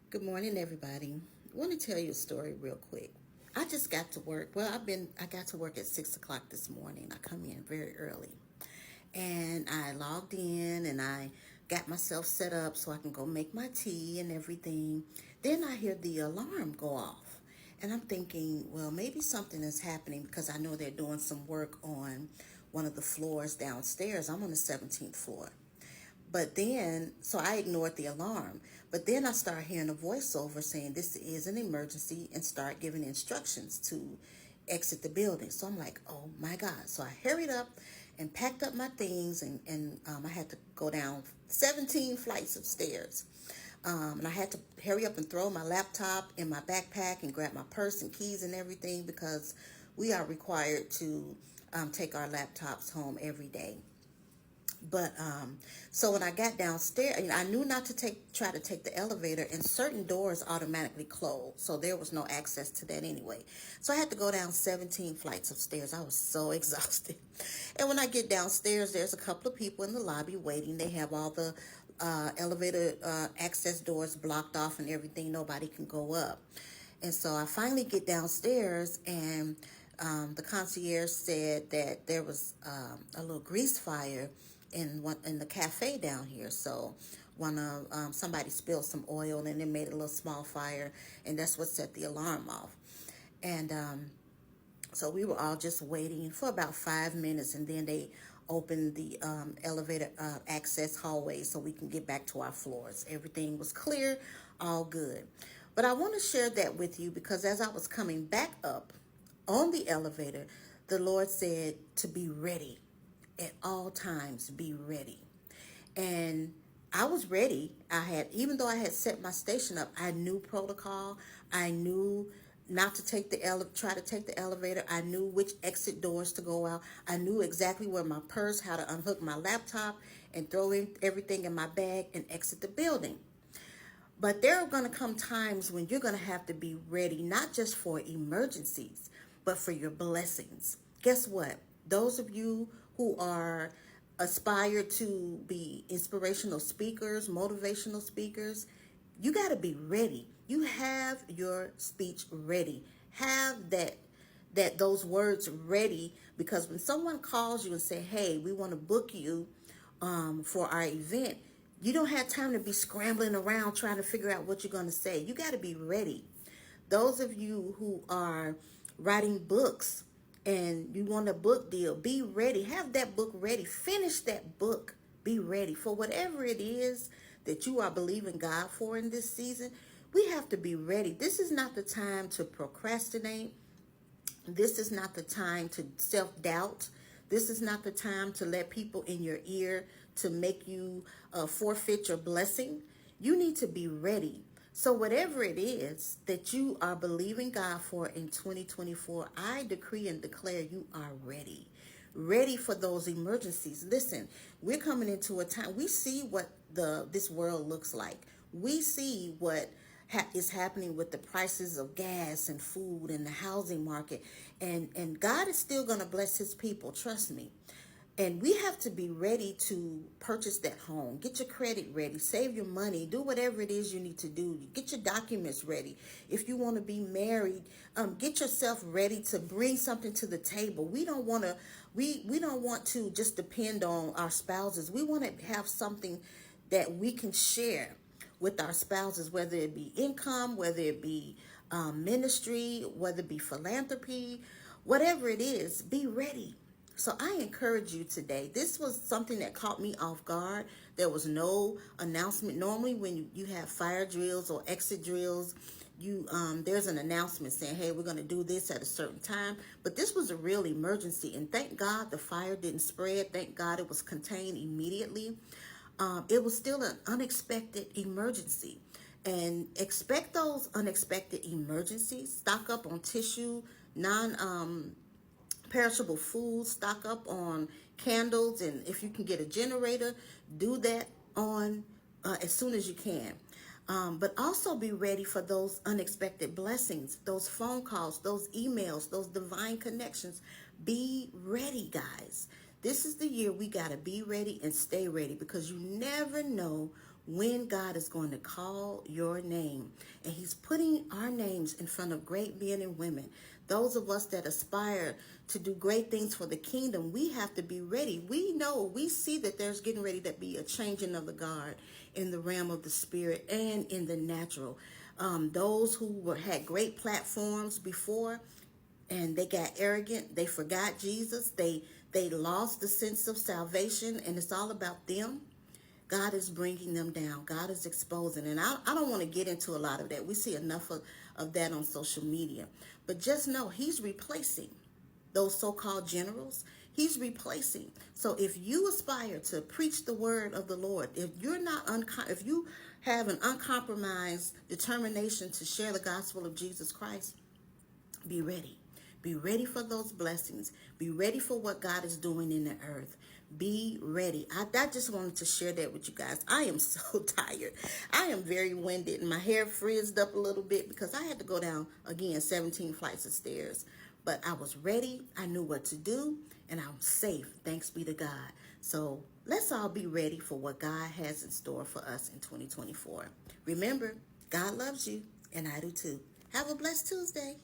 Good morning, everybody. I want to tell you a story real quick. I just got to work. I got to work at 6 o'clock this morning. I come in very early, and I logged in and I got myself set up so I can go make my tea and everything. Then I hear the alarm go off, and I'm thinking, well, maybe something is happening because I know they're doing some work on one of the floors downstairs. I'm on the 17th floor. But then, so I ignored the alarm. But then I start hearing a voiceover saying this is an emergency and start giving instructions to exit the building. So I'm like, oh my God. So I hurried up and packed up my things and I had to go down 17 flights of stairs. And I had to hurry up and throw my laptop in my backpack and grab my purse and keys and everything because we are required to take our laptops home every day. But so when I got downstairs, I knew not to try to take the elevator, and certain doors automatically closed, so there was no access to that anyway. So I had to go down 17 flights of stairs. I was so exhausted. And when I get downstairs, there's a couple of people in the lobby waiting. They have all the elevator access doors blocked off and everything. Nobody can go up. And so I finally get downstairs, and the concierge said that there was a little grease fire in the cafe down here. So somebody spilled some oil and it made a little small fire, and that's what set the alarm off. And so we were all just waiting for about 5 minutes, and then they opened the elevator access hallway so we can get back to our floors. Everything was clear, all good. But I want to share that with you because as I was coming back up on the elevator, the Lord said to be ready at all times, be ready. And I was ready. Even though I had set my station up, I knew protocol. I knew not to try to take the elevator. I knew which exit doors to go out. I knew exactly where my purse, how to unhook my laptop and throw in everything in my bag and exit the building. But there are going to come times when you're going to have to be ready, not just for emergencies, but for your blessings. Guess what? Those of you who are aspire to be inspirational speakers, motivational speakers, you got to be ready. You have your speech ready. Have those words ready, because when someone calls you and say, "Hey, we want to book you for our event," you don't have time to be scrambling around trying to figure out what you're going to say. You got to be ready. Those of you who are writing books and you want a book deal, be ready. Have that book ready. Finish that book. Be ready for whatever it is that you are believing God for in this season. We have to be ready. This is not the time to procrastinate. This is not the time to self-doubt. This is not the time to let people in your ear to make you forfeit your blessing. You need to be ready. So whatever it is that you are believing God for in 2024, I decree and declare you are ready. Ready for those emergencies. Listen, we're coming into a time, we see what this world looks like. We see what is happening with the prices of gas and food and the housing market, and God is still going to bless his people, trust me. And we have to be ready to purchase that home. Get your credit ready. Save your money. Do whatever it is you need to do. Get your documents ready. If you want to be married, get yourself ready to bring something to the table. We don't want to just depend on our spouses. We want to have something that we can share with our spouses, whether it be income, whether it be ministry, whether it be philanthropy, whatever it is, be ready. So I encourage you today. This was something that caught me off guard. There was no announcement. Normally when you have fire drills or exit drills, there's an announcement saying, hey, we're going to do this at a certain time. But this was a real emergency. And thank God the fire didn't spread. Thank God it was contained immediately. It was still an unexpected emergency. And expect those unexpected emergencies. Stock up on tissue, perishable foods, stock up on candles, and if you can get a generator, do that on as soon as you can. But also be ready for those unexpected blessings, those phone calls, those emails, those divine connections. Be ready, guys. This is the year we got to be ready and stay ready, because you never know when God is going to call your name. And he's putting our names in front of great men and women. Those of us that aspire to do great things for the kingdom, we have to be ready. We see that there's getting ready to be a changing of the guard in the realm of the spirit and in the natural. Those who had great platforms before, and they got arrogant, they forgot Jesus, they lost the sense of salvation, and it's all about them. God is bringing them down. God is exposing. And I don't want to get into a lot of that. We see enough of that on social media. But just know he's replacing those so-called generals. He's replacing. So if you aspire to preach the word of the Lord, if you have an uncompromised determination to share the gospel of Jesus Christ, be ready. Be ready for those blessings. Be ready for what God is doing in the earth. Be ready. I just wanted to share that with you guys. I am so tired. I am very winded and my hair frizzed up a little bit because I had to go down again 17 flights of stairs. But I was ready. I knew what to do and I'm safe. Thanks be to God. So let's all be ready for what God has in store for us in 2024. Remember, God loves you and I do too. Have a blessed Tuesday.